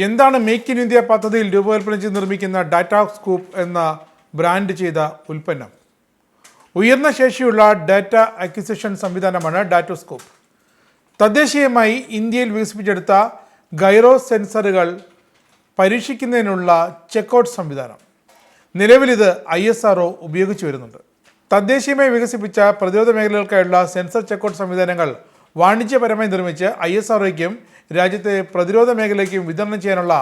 എന്താണ് make in India പദ്ധതിയിൽ രൂപകൽപ്പന ചെയ്ത് നിർമ്മിക്കുന്ന ഡാറ്റാ സ്കൂപ്പ് എന്ന ബ്രാൻഡ് ചെയ്ത ഉൽപ്പന്നം? ഉയർന്ന ശേഷിയുള്ള ഡാറ്റ അക്വിസിഷൻ സംവിധാനമാണ് ഡാറ്റാസ്കോപ്പ്. തദ്ദേശീയമായി ഇന്ത്യയിൽ വികസിപ്പിച്ചെടുത്ത ഗൈറോ സെൻസറുകൾ പരീക്ഷിക്കുന്നതിനുള്ള ചെക്കൗട്ട് സംവിധാനം. നിലവിലിത് ISRO ഉപയോഗിച്ചു വരുന്നുണ്ട്. തദ്ദേശീയമായി വികസിപ്പിച്ച പ്രതിരോധ മേഖലകൾക്കായുള്ള സെൻസർ ചെക്കൗട്ട് സംവിധാനങ്ങൾ വാണിജ്യപരമായി നിർമ്മിച്ച് ISROയ്ക്കും രാജ്യത്തെ പ്രതിരോധ മേഖലയ്ക്കും വിതരണം ചെയ്യാനുള്ള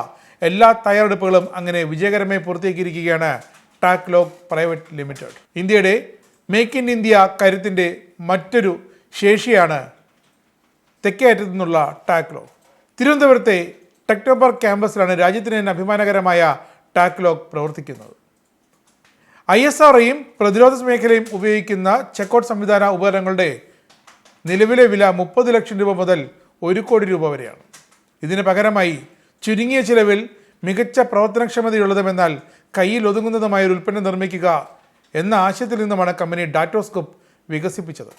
എല്ലാ തയ്യാറെടുപ്പുകളും അങ്ങനെ വിജയകരമായി പൂർത്തിയാക്കിയിരിക്കുകയാണ് ടാക്ലോഗ് പ്രൈവറ്റ് ലിമിറ്റഡ്. ഇന്ത്യയുടെ മേക്ക് ഇൻ ഇന്ത്യ കരുത്തിൻ്റെ മറ്റൊരു ശേഷിയാണ് തെക്കേ അറ്റത്തു നിന്നുള്ള ടാക്ലോഗ്. തിരുവനന്തപുരത്തെ ടെക്നോപാർക്ക് ക്യാമ്പസിലാണ് രാജ്യത്തിന് തന്നെ അഭിമാനകരമായ ടാക്ലോഗ് പ്രവർത്തിക്കുന്നത്. ISROയും പ്രതിരോധ മേഖലയും ഉപയോഗിക്കുന്ന ചെക്കൗട്ട് സംവിധാന ഉപകരണങ്ങളുടെ നിലവിലെ വില 30 ലക്ഷം രൂപ മുതൽ 1 കോടി രൂപ വരെയാണ്. ഇതിന് പകരമായി ചുരുങ്ങിയ ചിലവിൽ മികച്ച പ്രവർത്തനക്ഷമതയുള്ളതുമെന്നാൽ കയ്യിൽ ഒതുങ്ങുന്നതുമായ ഒരു ഉൽപ്പന്നം നിർമ്മിക്കുക എന്ന ആശയത്തിൽ നിന്നുമാണ് കമ്പനി ഡാറ്റാസ്കോപ്പ് വികസിപ്പിച്ചത്.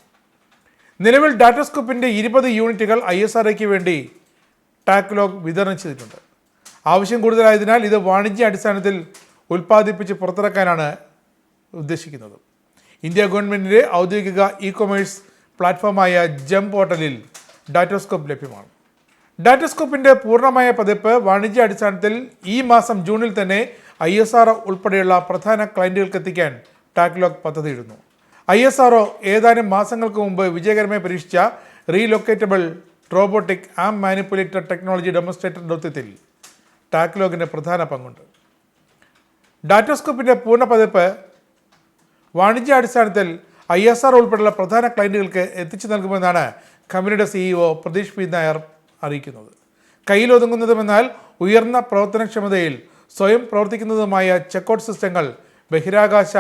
നിലവിൽ ഡാറ്റാസ്കോപ്പിൻ്റെ 20 യൂണിറ്റുകൾ ISROയ്ക്ക് വേണ്ടി ടാക്ലോഗ് വിതരണം ചെയ്തിട്ടുണ്ട്. ആവശ്യം കൂടുതലായതിനാൽ ഇത് വാണിജ്യ അടിസ്ഥാനത്തിൽ ഉൽപ്പാദിപ്പിച്ച് പുറത്തിറക്കാനാണ് ഉദ്ദേശിക്കുന്നത്. ഇന്ത്യ ഗവൺമെൻറ്റിൻ്റെ ഔദ്യോഗിക ഇ-കൊമേഴ്സ് പ്ലാറ്റ്ഫോമായ ജം പോർട്ടലിൽ ഡാറ്റാസ്കോപ്പ് ലഭ്യമാണ്. ഡാറ്റാസ്കോപ്പിൻ്റെ പൂർണ്ണമായ പതിപ്പ് വാണിജ്യ അടിസ്ഥാനത്തിൽ ഈ മാസം ജൂണിൽ തന്നെ ISRO ഉൾപ്പെടെയുള്ള പ്രധാന ക്ലയൻറ്റുകൾക്ക് എത്തിക്കാൻ ടാക്ലോഗ് പദ്ധതിയിടുന്നു. ISRO ഏതാനും മാസങ്ങൾക്ക് മുമ്പ് വിജയകരമായി പരീക്ഷിച്ച റീലൊക്കേറ്റബിൾ റോബോട്ടിക് ആം മാനിപ്പുലേറ്റർ ടെക്നോളജി ഡെമോൺസ്ട്രേറ്റർ ദൗത്യത്തിൽ ടാക്ലോഗിന് പ്രധാന പങ്കുണ്ട്. ഡാറ്റാസ്കോപ്പിൻ്റെ പൂർണ്ണ പതിപ്പ് വാണിജ്യാടിസ്ഥാനത്തിൽ ISRO ഉൾപ്പെടെയുള്ള പ്രധാന ക്ലയൻറ്റുകൾക്ക് എത്തിച്ചു നൽകുമെന്നാണ് കമ്പനിയുടെ CEO പ്രതീഷ് P. നായർ അറിയിക്കുന്നത്. കയ്യിലൊതുങ്ങുന്നതുമെന്നാൽ ഉയർന്ന പ്രവർത്തനക്ഷമതയിൽ സ്വയം പ്രവർത്തിക്കുന്നതുമായ ചെക്കൗട്ട് സിസ്റ്റങ്ങൾ ബഹിരാകാശ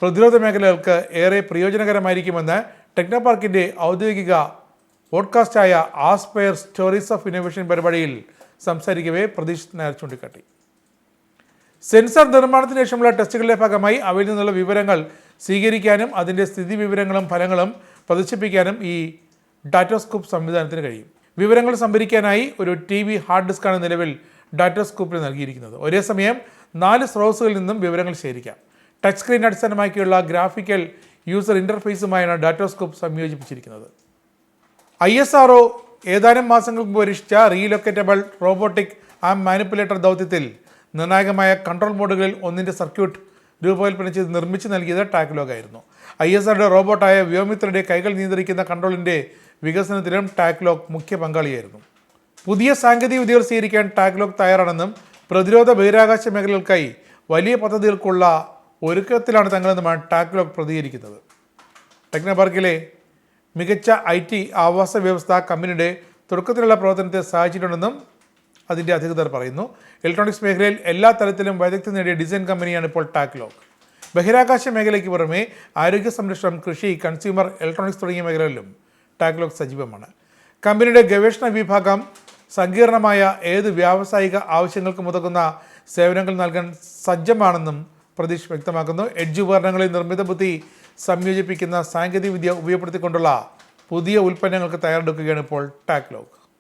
പ്രതിരോധ മേഖലകൾക്ക് ഏറെ പ്രയോജനകരമായിരിക്കുമെന്ന് ടെക്നോപാർക്കിൻ്റെ ഔദ്യോഗിക പോഡ്കാസ്റ്റായ ആസ്പയർ സ്റ്റോറീസ് ഓഫ് ഇന്നോവേഷൻ പരിപാടിയിൽ സംസാരിക്കവേ പ്രതീഷ് നായർ ചൂണ്ടിക്കാട്ടി. സെൻസർ നിർമ്മാണത്തിന് ശേഷമുള്ള ടെസ്റ്റുകളുടെ ഭാഗമായി അവയിൽ നിന്നുള്ള വിവരങ്ങൾ സ്വീകരിക്കാനും അതിൻ്റെ സ്ഥിതി വിവരങ്ങളും ഫലങ്ങളും പ്രദർശിപ്പിക്കാനും ഈ ഡാറ്റാസ്കോപ്പ് സംവിധാനത്തിന് കഴിയും. വിവരങ്ങൾ സംഭരിക്കാനായി ഒരു TV ഹാർഡ് ഡിസ്ക്കാണ് നിലവിൽ ഡാറ്റാസ്കോപ്പിന് നൽകിയിരിക്കുന്നത്. ഒരേ സമയം 4 സ്രോതസ്സുകളിൽ നിന്നും വിവരങ്ങൾ ശേഖരിക്കാം. ടച്ച് സ്ക്രീൻ അടിസ്ഥാനമാക്കിയുള്ള ഗ്രാഫിക്കൽ യൂസർ ഇൻ്റർഫേസുമായാണ് ഡാറ്റാസ്കോപ്പ് സംയോജിപ്പിച്ചിരിക്കുന്നത്. ISRO ഏതാനും മാസങ്ങൾക്ക് മുമ്പ് പരീക്ഷിച്ച റീലൊക്കേറ്റബിൾ റോബോട്ടിക് ആം മാനിപ്പുലേറ്റർ ദൗത്യത്തിൽ നിർണായകമായ കൺട്രോൾ മോഡുകളിൽ ഒന്നിൻ്റെ സർക്യൂട്ട് രൂപകൽപ്പന ചെയ്ത് നിർമ്മിച്ച് നൽകിയത് ടാക്ലോഗ് ആയിരുന്നു. ISROയുടെ റോബോട്ടായ വ്യോമിത്രയുടെ കൈകൾ നിയന്ത്രിക്കുന്ന കൺട്രോളിൻ്റെ വികസനത്തിലും ടാക്ലോഗ് മുഖ്യ പങ്കാളിയായിരുന്നു. പുതിയ സാങ്കേതിക വിദ്യകൾ സ്വീകരിക്കാൻ ടാക്ലോഗ് തയ്യാറാണെന്നും പ്രതിരോധ ബഹിരാകാശ മേഖലകൾക്കായി വലിയ പദ്ധതികൾക്കുള്ള ഒരുക്കത്തിലാണ് തങ്ങളെന്നുമാണ് ടാക്ലോഗ് പ്രതികരിക്കുന്നത്. ടെക്നോപാർക്കിലെ മികച്ച IT ആവാസ വ്യവസ്ഥ കമ്പനിയുടെ തുടക്കത്തിലുള്ള പ്രവർത്തനത്തെ സഹായിച്ചിട്ടുണ്ടെന്നും അതിൻ്റെ അധികൃതർ പറയുന്നു. ഇലക്ട്രോണിക്സ് മേഖലയിൽ എല്ലാ തലത്തിലും വൈദഗ്ധ്യം നേടിയ ഡിസൈൻ കമ്പനിയാണ് ഇപ്പോൾ ടാക്ലോഗ്. ബഹിരാകാശ മേഖലയ്ക്ക് പുറമെ ആരോഗ്യ സംരക്ഷണം, കൃഷി, കൺസ്യൂമർ ഇലക്ട്രോണിക്സ് തുടങ്ങിയ മേഖലകളിലും ടാക്ലോഗ് സജീവമാണ്. കമ്പനിയുടെ ഗവേഷണ വിഭാഗം സങ്കീർണമായ ഏത് വ്യാവസായിക ആവശ്യങ്ങൾക്കും ഉതകുന്ന സേവനങ്ങൾ നൽകാൻ സജ്ജമാണെന്നും പ്രതീഷ് വ്യക്തമാക്കുന്നു. എഡ്ജ് ഉപകരണങ്ങളിൽ നിർമ്മിത ബുദ്ധി സംയോജിപ്പിക്കുന്ന സാങ്കേതിക വിദ്യ ഉപയോഗപ്പെടുത്തിക്കൊണ്ടുള്ള പുതിയ ഉൽപ്പന്നങ്ങൾക്ക് തയ്യാറെടുക്കുകയാണ് ഇപ്പോൾ ടാക്ലോഗ്.